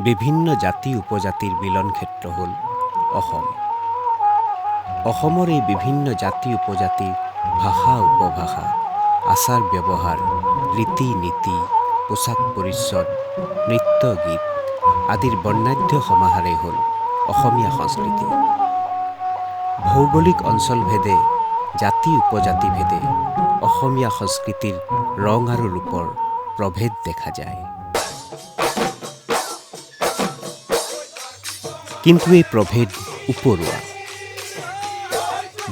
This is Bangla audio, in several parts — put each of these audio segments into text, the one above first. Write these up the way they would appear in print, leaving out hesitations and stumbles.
বিভিন্ন জাতি উপজাতিৰ মিলন ক্ষেত্ৰ হ'ল অসম। অসমৰ এই বিভিন্ন জাতি উপজাতিৰ ভাষা উপভাষা, আচাৰ ব্যৱহাৰ, ৰীতি নীতি, পোচাক পৰিচ্ছদ, নৃত্য গীত আদিৰ বৰ্ণাঢ্য সমাহাৰেই হ'ল অসমীয়া সংস্কৃতি। ভৌগোলিক অঞ্চলভেদে, জাতি উপজাতি ভেদে অসমীয়া সংস্কৃতিৰ ৰং আৰু ৰূপৰ প্ৰভেদ দেখা যায়। কিন্তু এই প্ৰভেদ উপৰুৱা।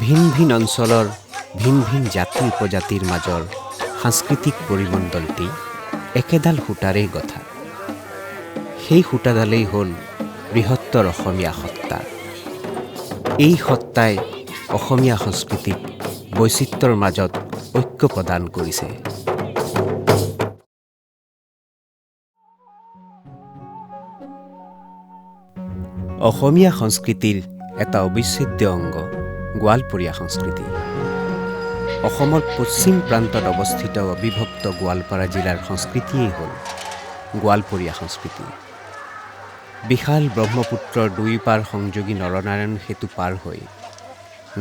ভিন ভিন অঞ্চলৰ ভিন ভিন জাতি উপজাতিৰ মাজৰ সাংস্কৃতিক পৰিমণ্ডলটি একেডাল সূতাৰে গথা। সেই সূতাডালেই হ'ল বৃহত্তৰ অসমীয়া সত্তা। এই সত্তাই অসমীয়া সংস্কৃতিক বৈচিত্ৰ্যৰ মাজত ঐক্য প্ৰদান কৰিছে। অসমীয়া সংস্কৃতিৰ এটা অবিচ্ছেদ্য অংগ গোৱালপৰীয়া সংস্কৃতি। অসমৰ পশ্চিম প্ৰান্তত অৱস্থিত অবিভক্ত গোৱালপাৰা জিলাৰ সংস্কৃতিয়েই হ'ল গোৱালপৰীয়া সংস্কৃতি। বিশাল ব্ৰহ্মপুত্ৰৰ দুয়োপাৰ সংযোগী নৰনাৰায়ণ সেতু পাৰ হৈ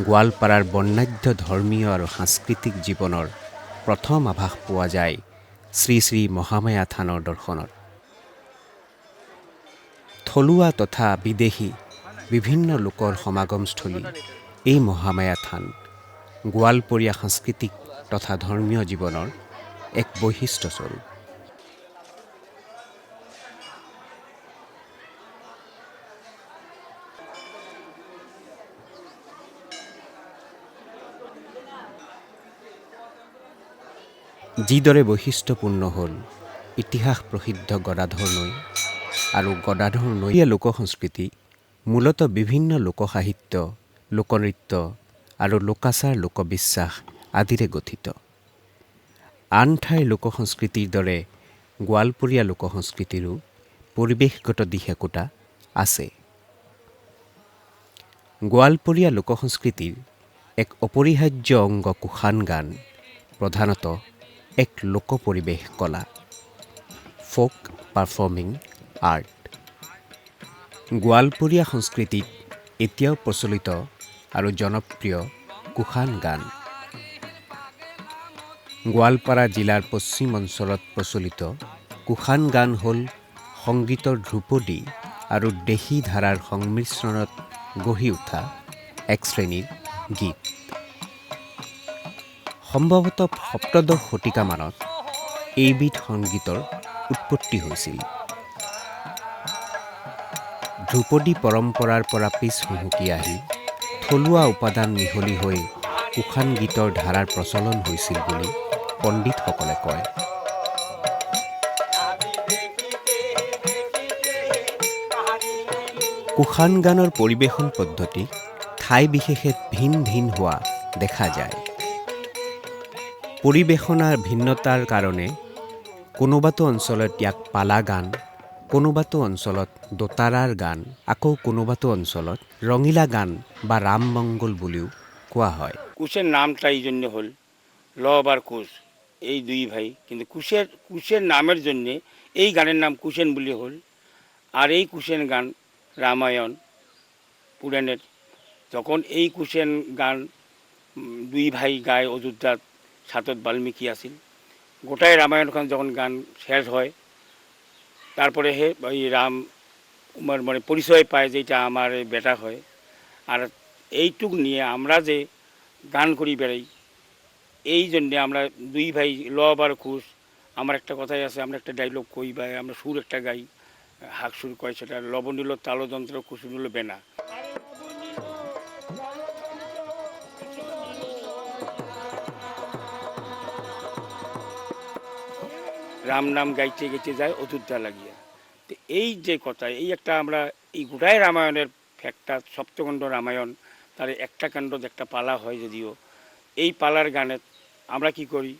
গোৱালপাৰাৰ বৰ্ণাঢ্য ধৰ্মীয় আৰু সাংস্কৃতিক জীৱনৰ প্ৰথম আভাস পোৱা যায় শ্ৰী শ্ৰী মহামায়া থানৰ দৰ্শনত। থলুৱা তথা বিদেশী বিভিন্ন লোকৰ সমাগমস্থলী এই মহামায়া থান গোৱালপৰীয়া সাংস্কৃতিক তথা ধৰ্মীয় জীৱনৰ এক বৈশিষ্ট্যস্বৰূপ। যিদৰে বৈশিষ্ট্যপূৰ্ণ হ'ল ইতিহাস প্ৰসিদ্ধ গদাধৰ নৈ আৰু গদাধৰ নৈৰ লোকসংস্কৃতি মূলতঃ বিভিন্ন লোকসাহিত্য, লোকনৃত্য আৰু লোকাচাৰ লোকবিশ্বাস আদিৰে গঠিত। আন ঠাইৰ লোকসংস্কৃতিৰ দৰে গোৱালপৰীয়া লোকসংস্কৃতিৰো পৰিৱেশগত দিশ একোটা আছে। গোৱালপৰীয়া লোকসংস্কৃতিৰ এক অপৰিহাৰ্য অংগ কুশান গান প্ৰধানতঃ এক লোকপৰিৱেশ কলা, ফ'ক পাৰফৰ্মিং আৰ্ট। গোৱালপৰীয়া সংস্কৃতিত এতিয়াও প্ৰচলিত আৰু জনপ্ৰিয় কুশান গান। গোৱালপাৰা জিলাৰ পশ্চিম অঞ্চলত প্ৰচলিত কুশান গান হ'ল সংগীতৰ ধ্ৰুপদী আৰু দেশী ধাৰাৰ সংমিশ্ৰণত গঢ়ি উঠা এক শ্ৰেণীৰ গীত। সম্ভৱতঃ সপ্তদশ শতিকামানত এইবিধ সংগীতৰ উৎপত্তি হৈছিল। ধ্ৰুপদী পৰম্পৰাৰ পৰা পিছ হুহুকি আহি থলুৱা উপাদান মিহলি হৈ কুশান গীতৰ ধাৰাৰ প্ৰচলন হৈছিল বুলি পণ্ডিতসকলে কয়। কুশান গানৰ পৰিৱেশন পদ্ধতি ঠাই বিশেষে ভিন ভিন হোৱা দেখা যায়। পৰিৱেশনাৰ ভিন্নতাৰ কাৰণে কোনোবাটো অঞ্চলত ইয়াক পালা গান, কোনোবাটো অঞ্চলত দোতাৰাৰ গান, আকৌ কোনোবাটো অঞ্চলত ৰঙিলা গান বা ৰাম মংগল বুলিও কোৱা হয়। কুশের নামটা এই জন্য হল লব আর কুশ এই দুই ভাই, কিন্তু কুশের নামের জন্যে এই গানের নাম কুশেন বলে হল। আর এই কুশেন গান রামায়ণ পুরাণের, যখন এই কুশেন গান দুই ভাই গায় অযোধ্যাত সাতত বাল্মীকি আসিল, গোটাই রামায়ণখন যখন গান শেষ হয় তারপরে হে ওই রাম মানে পরিচয় পায় যে এটা আমার বেটা হয়। আর এইটুক নিয়ে আমরা যে গান করি বেড়াই, এই জন্যে আমরা দুই ভাই লব আর কুশ। আমার একটা কথাই আছে, আমরা একটা ডায়লগ কই বা আমরা সুর একটা গাই, হাক সুর কয়, সেটা লব নিল তালযন্ত্র, কুশ নিল বেনা। রাম নাম গাইতে গাইতে যায় অযোধ্যা লাগিয়া। তো এই যে কথা, এই একটা আমরা এই গোটাই রামায়ণের ফ্যাক্টটা, সপ্তকাণ্ড রামায়ণ, তার একটা কাণ্ড একটা পালা হয় যদিও, এই পালার গানে আমরা কি করি,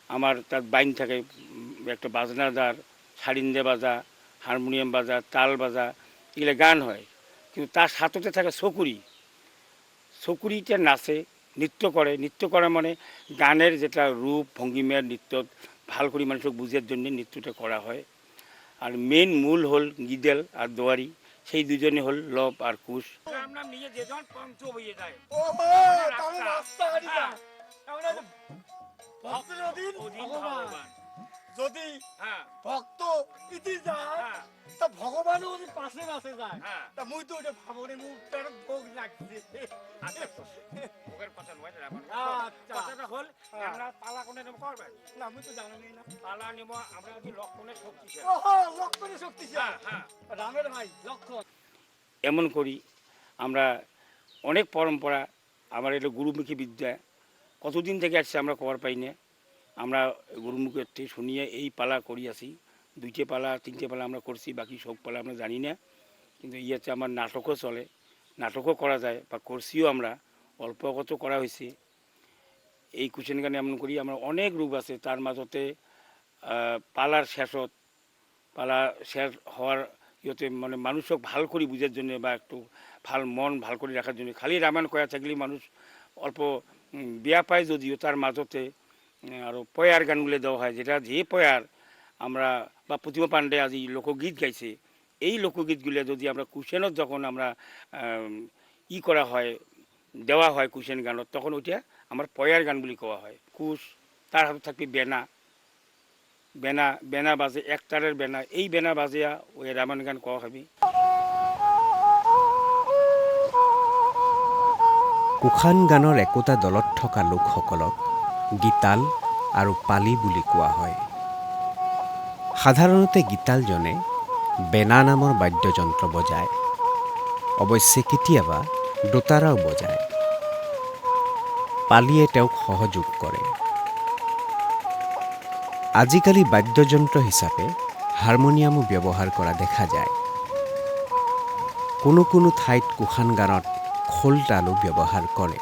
আমার তার বাইন থাকে একটা বাজনাদার, সারিন্দে বাজা, হারমোনিয়াম বাজা, তাল বাজা, এগুলো গান হয়। কিন্তু তার সাথে থাকে ছকুরি। ছকুরিটা নাচে, নৃত্য করে। নৃত্য করা মানে গানের যেটা রূপ ভঙ্গিমার নৃত্য ভাল করে মানুষকে বুঝার জন্য নৃত্যটা করা হয়। আর মেন মূল হল গিদেল আর দোয়ারি, সেই দুজনে হল লব আর কুশ। আপনার নিজে যে যখন পঞ্চ হয়ে যায় ও তাহলে রাস্তা হারিতা তাহলে ভক্তের অধীন ভগবান যদি ভক্ত ইতি যায় তা ভগবানও যদি পাশে পাশে যায় তা মুই তো ওটা ভাবনে মুখটার ভোগ লাগছে। ভোগের কথা নয়, আচ্ছা কথাটা হল আমরা পালা কোনে নেব করবেন না মুই তো জানি না। পালা নেব আমরা যদি লক্ষণের শক্তি ওহো লক্ষণের শক্তিশালী রামের ভাই লক্ষণ। এমন করি আমরা অনেক পরম্পরা, আমার এটা গুরুমুখী বিদ্যা কতদিন থেকে আসছে আমরা খবর পাই না। আমরা গুরুমুখের থেকে শুনিয়ে এই পালা করি আসি, 2টে পালা 3টে পালা আমরা করছি, বাকি সব পালা আমরা জানি না। কিন্তু ইয়েতে আমার নাটকও চলে, নাটকও করা যায় বা করছিও, আমরা অল্প কত করা হয়েছে। এই কুশন গানে এমন করি আমরা অনেক রূপ আছে, তার মাজতে পালার শেষত, পালা শেষ হওয়ার ইয়েতে মানে মানুষক ভাল করে বুঝার জন্য বা একটু ভাল মন ভাল করে রাখার জন্য খালি রামায়ণ কয়া থাকলেই মানুষ অল্প বিয়া পায়, যদিও তার মাজতে আরও পয়ার গানগুলো দেওয়া হয়, যেটা যে পয়ার আমরা বা প্রতিমা পাণ্ডে আজি লোকগীত গাইছে, এই লোকগীতগুলো যদি আমরা কুশনত যখন আমরা করা হয়, দেওয়া হয় কুশন গানত, তখন ওইটা আমার পয়ার গান বলে কোয়া হয়। কুশ তার হাতে থাকবে বেনা, বেনা বেনা বাজে এক তারের বেনা, এই বেনা বাজিয়া ওই রামায়ণ গান কোয়া হবে। কুশান গানৰ একোটা দলত থকা লোকসকলক গীতাল আৰু পালি বুলি কোৱা হয়। সাধাৰণতে গীতালজনে বেনা নামৰ বাদ্যযন্ত্ৰ বজায়, অৱশ্যে কেতিয়াবা দোতাৰাও বজায়। পালিয়ে তেওঁক সহযোগ কৰে। আজিকালি বাদ্যযন্ত্ৰ হিচাপে হাৰমনিয়ামো ব্যৱহাৰ কৰা দেখা যায়। কোনো কোনো ঠাইত কুশান গানত খোল তালো ব্যৱহাৰ কৰে।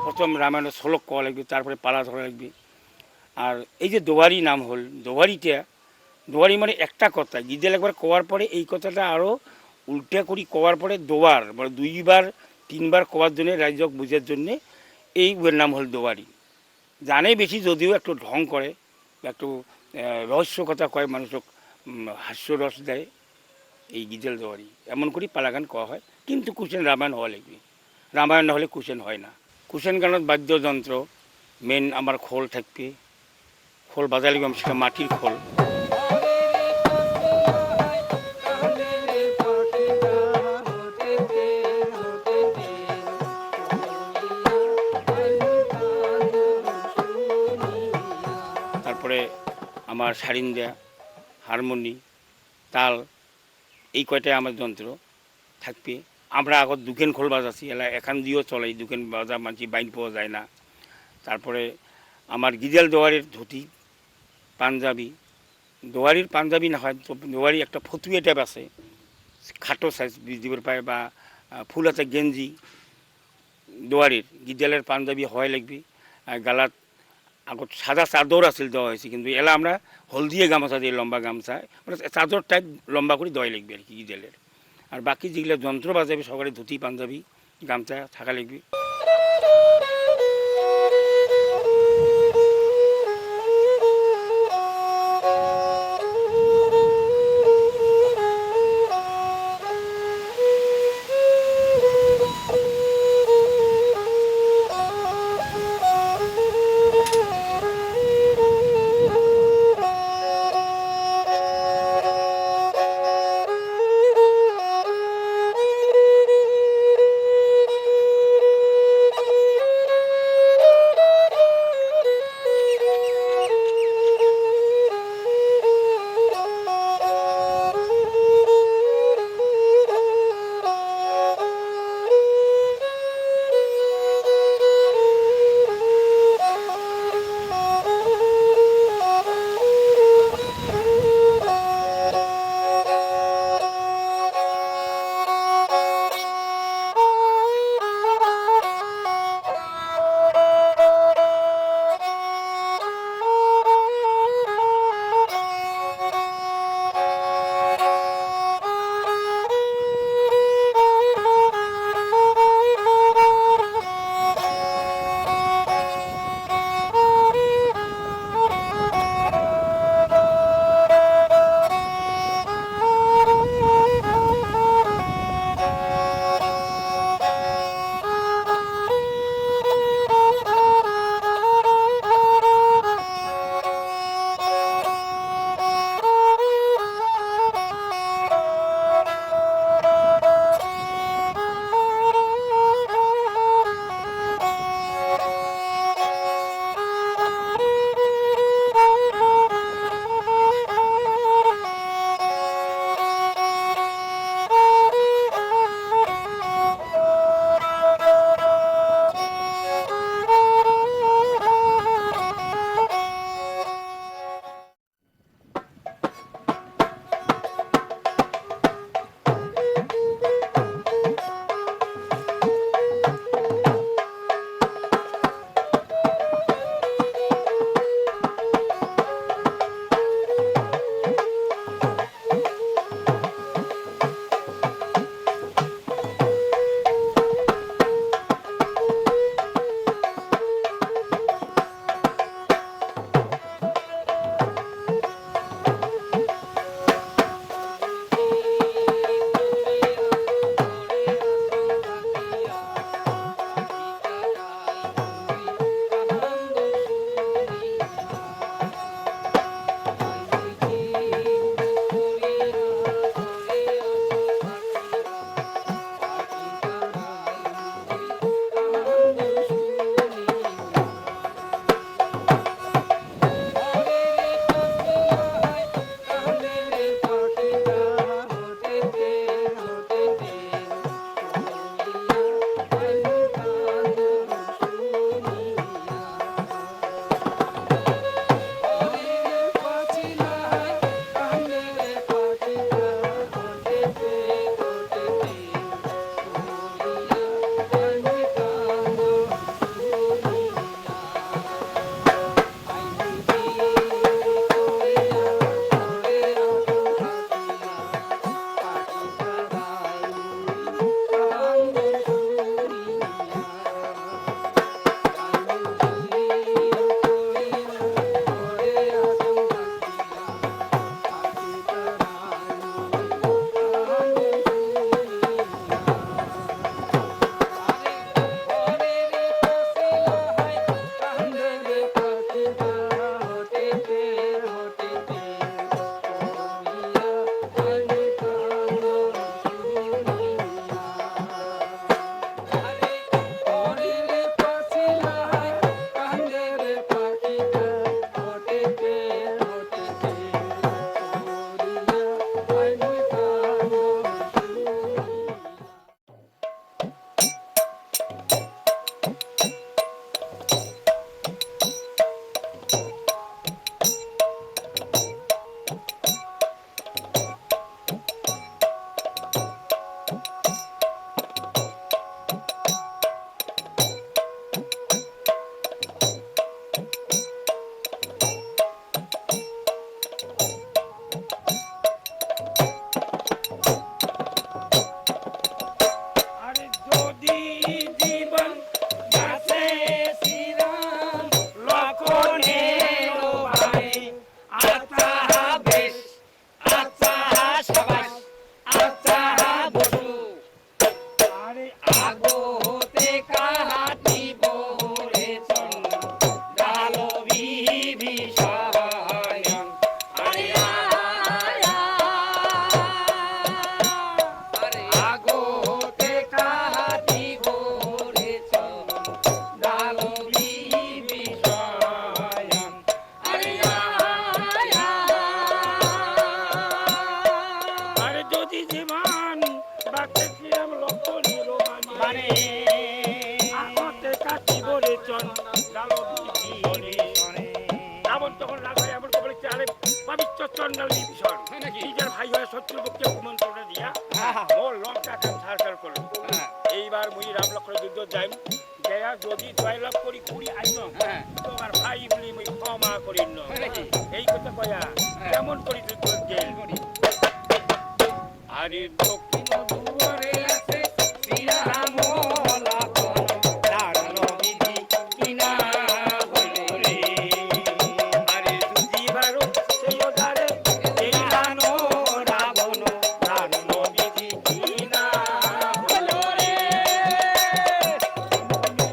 প্রথম রামায়ণের শ্লোক কোয়া লাগবে, তারপরে পালা ধরা লাগবে। আর এই যে দোয়ারি নাম হল, দোয়ারি মানে একটা কথা, গিদেল একবার কোয়ার পরে এই কথাটা আরও উল্টা করি কোয়ার পরে দোয়ার মানে 2বার 3বার কোয়ার জন্য রাজ্যক বুঝার জন্যে এই বইয়ের নাম হল দোয়ারি। জানে বেশি, যদিও একটু ঢং করে, একটু রহস্য কথা কয়, মানুষক হাস্যরস দেয়, এই গিদেল দোয়ারি এমন করি পালাগান কোয়া হয়। কিন্তু কুশন রামায়ণ হওয়া লাগবে, রামায়ণ না হলে কুশন হয় না। কুশন গানত বাদ্যযন্ত্র মেন আমার খোল থাকবে, খোল বাজালে সেটা মাটির খোল। তারপরে আমার সারিন্দা, হারমোনি, তাল, এই কয়টাই আমার যন্ত্র থাকবে। আমরা আগত দুকেন খোল বাজাচ্ছি, এলা এখান দিয়েও চলে, দুকেন বাজা মানছি বাইন পাওয়া যায় না। তারপরে আমার গিদেল দোয়ারির ধুতি পাঞ্জাবি, দোয়ারির পাঞ্জাবি না হয় তো দোয়ারি একটা ফতুয়া টাইপ আছে, খাটো সাইজ দিবার পায়, বা ফুল আছে গেঞ্জি। দোয়ারির গিদেলের পাঞ্জাবি হয় লাগবে। গালাত আগত সাদা চাদর আছিল দেওয়া হয়েছে, কিন্তু এলা আমরা হলদিয়ে গামছা দিয়ে লম্বা গামছা মানে চাদর টাইপ লম্বা করে দেওয়াই লাগবে আর কি গিদেলের। আর বাকি যেগুলো যন্ত্র বাজাবে সকালে ধুতি পাঞ্জাবি গামছা থাকা লাগবে। নিজের ভাই হয়ে শত্রুপক্ষে কুমন্ত্রণে দিয়া মোর লঙ্কা খান সার করলো এইবার মুই রাম লক্ষ্মণ যুদ্ধ যাই গয়া যদি জয়লাভ করি কুড়ি আইন তোমার ভাই বলি মুই ক্ষমা করি এই কথা কয়া কেমন করি যুদ্ধ গেল আরে দক্ষিণ দুয়ারে আছে শ্রীরাম লাবণ দারুণ বিধি কিনা হইল রে আরে যদি বারো সেই ওধারে এই রানো রাবণ দারুণ বিধি কিনা হইল রে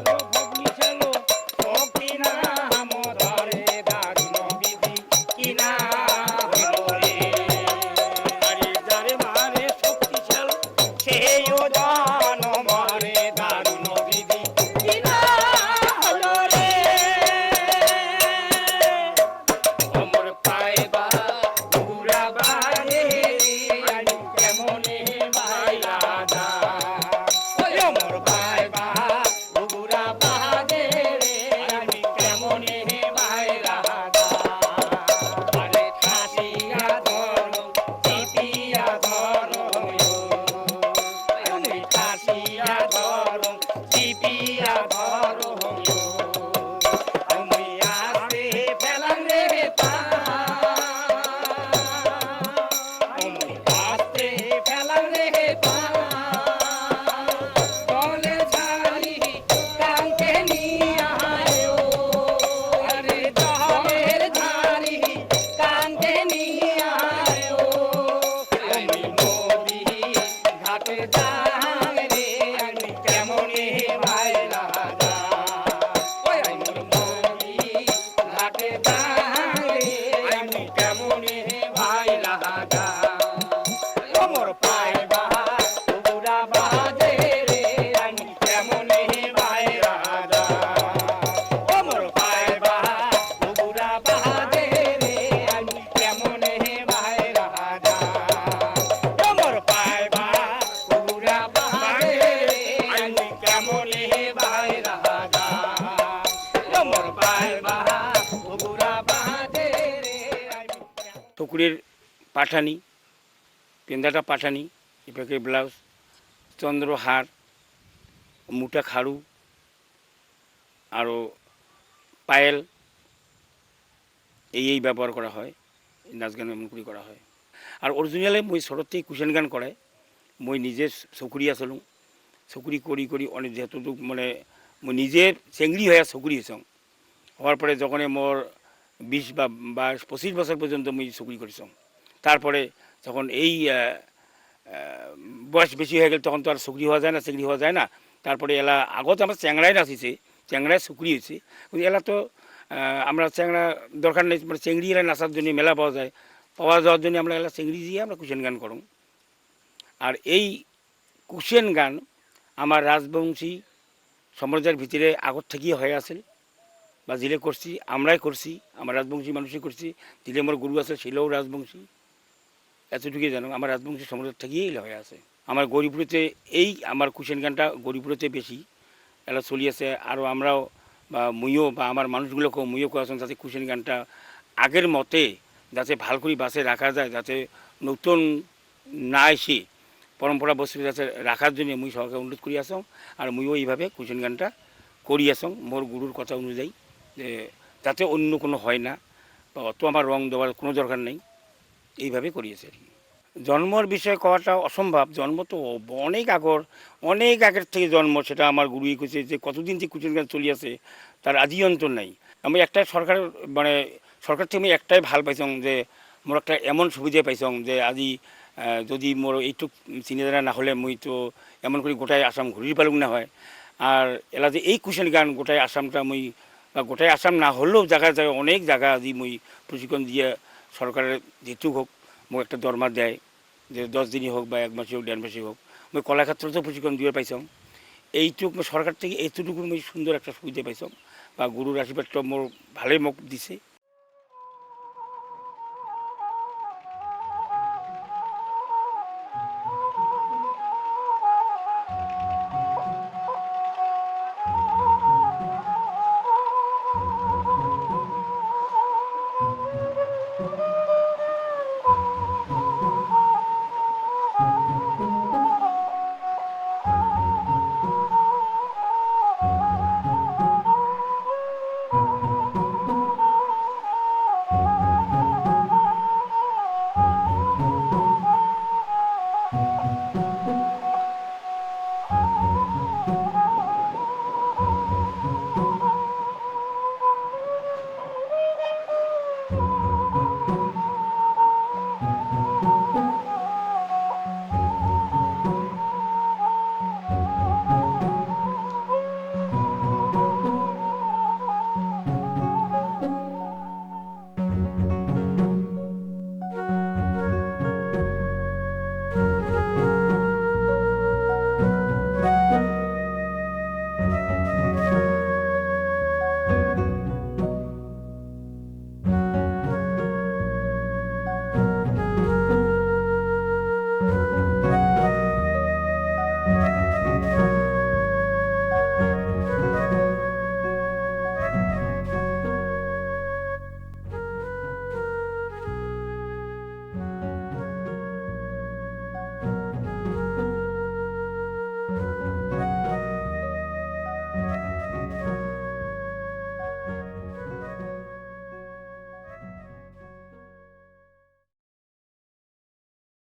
ভগ্নি ছিল ভক্তি নাম ধরে দারুণ বিধি কিনা হইল রে আরে যারে মারে শক্তিশাল সেই ওজন মরে দারুণ বিধি কিনা হইল রে অমর পাইবা ঘুরা বাজে আমি কেমনে বাইলা দা অমর পাইবা ঘুরা বাজে আমি কেমনে বাইলা দা আরে খাসিয়া ধরো চিপিয়া ধরো আমি খাসিয়া ধরো চিপিয়া ধরো আমি আসে ফেলাম রে পা আমি আসে ফেলাম রে পা দলে ছাড়ি কাঙ্কে নিয়ে আয়ো আরে দলের ধারি কাঙ্কে নিয়ে আয়ো আমি নদী ঘাটে যাই রে আমি কেমনে ভাইলা যা ওই আমি নদী ঘাটে যাই রে আমি কেমনে ভাইলা যা অমর পাইবা বুড়া বাজে রে আমি কেমনে ভাইলা যা অমর পাইবা বুড়া বাজে রে আমি কেমনে ভাইলা যা অমর পাইবা বুড়া বাজে রে আমি কেমনে ভাইলা যা অমর পাইবা বুড়া বাজে রে আমি টুকুরের পাঠানি পেন্দাটা পাঠানি এপাকে ব্লাউজ চন্দ্রহার মুটা খাড়ু আরও পায়েল এই ব্যবহার করা হয় নাচ গান এমন করে করা হয় আর অরিজিনালে মই শরৎতেই কুশন গান করায় মই নিজে চকুরি আছিলোঁ চকুরি কৰি কৰি অনেক যেহেতু মানে মই নিজে চেংড়ি হয়ে চকুরি হয়েছ হওয়ার পরে যখন মোর 20 বা 25 বছর পর্যন্ত মই চকুরি করেছ তারপরে যখন এই বয়স বেশি হয়ে গেল তখন তো আর চকুরি হওয়া যায় না চেংড়ি হওয়া যায় না তারপরে এলা আগত আমার চ্যাংড়ায় নাচিছে চ্যাংড়ায় চকুরি হয়েছে কিন্তু এলা তো আমরা চ্যাংড়া দরকার নেই মানে চেংড়ি এলা নাচার জন্য মেলা পাওয়া যায় পাওয়া যাওয়ার জন্য আমরা এলা চেংড়ি দিয়ে আমরা কুশন গান করুন আর এই কুশন গান আমার রাজবংশী সম্প্রদায়ের ভিতরে আগত থেকেই হয়ে আছে বা জিলে করছি আমরাই করছি আমার রাজবংশী মানুষই করছি জিলে আমার গুরু আছে ছিলও রাজবংশী এতটুকুই জানো আমার রাজবংশী সম্প্রদায় থেকেই হয়ে আছে আমার গরিপুরেতে এই আমার কুশন গানটা গরিপুরেতে বেশি এলা চলি আছে আরও আমরাও বা মুইও বা আমার মানুষগুলোকেও মুইও করেছেন যাতে কুশন গানটা আগের মতে যাতে ভাল করে বাসে রাখা যায় যাতে নতুন না এসে পরম্পরা বস্তু যাতে রাখার জন্য মুই সরকার অনুরোধ করি আসং আর মুইও এইভাবে কুশন গানটা করি আসং মোর গুরুর কথা অনুযায়ী যে যাতে অন্য কোনো হয় না বা অত আমার রং দেওয়ার কোনো দরকার নেই এইভাবে করিয়েছে আর কি জন্মর বিষয়ে কওয়াটা অসম্ভব জন্ম তো অনেক আগের থেকে জন্ম সেটা আমার গুরুই কইছে যে কতদিন থেকে কুশন গান চলি আছে তার আদি অন্তর নাই আমি একটাই সরকার মানে সরকার থেকে আমি একটাই ভাল পাইছং যে মোর একটা এমন সুবিধা পাইছং যে আজি যদি মোর এইটুক চিন্তাধারা না হলে মুই তো এমন করে গোটাই আসাম ঘুরি পালুক না হয় আর এলা যে এই কুশন গান গোটাই আসামটা মুই বা গোটাই আসাম না হলেও জায়গায় অনেক জায়গা আজি মুই প্রশিক্ষণ দিয়ে সরকারের যেটুক হোক মোক একটা দরমা দেয় যে 10 দিনই হোক বা 1 মাসই হোক 1.5 মাসই হোক মই কলাক্ষেত্রতেও প্রশিক্ষণ দিয়ে পাইছং এইটুক মই সরকার থেকে এইটুকু মই সুন্দর একটা সুবিধা পাইছং বা গুরুর আশীর্বাদটা মোর ভালোই মোক দিছে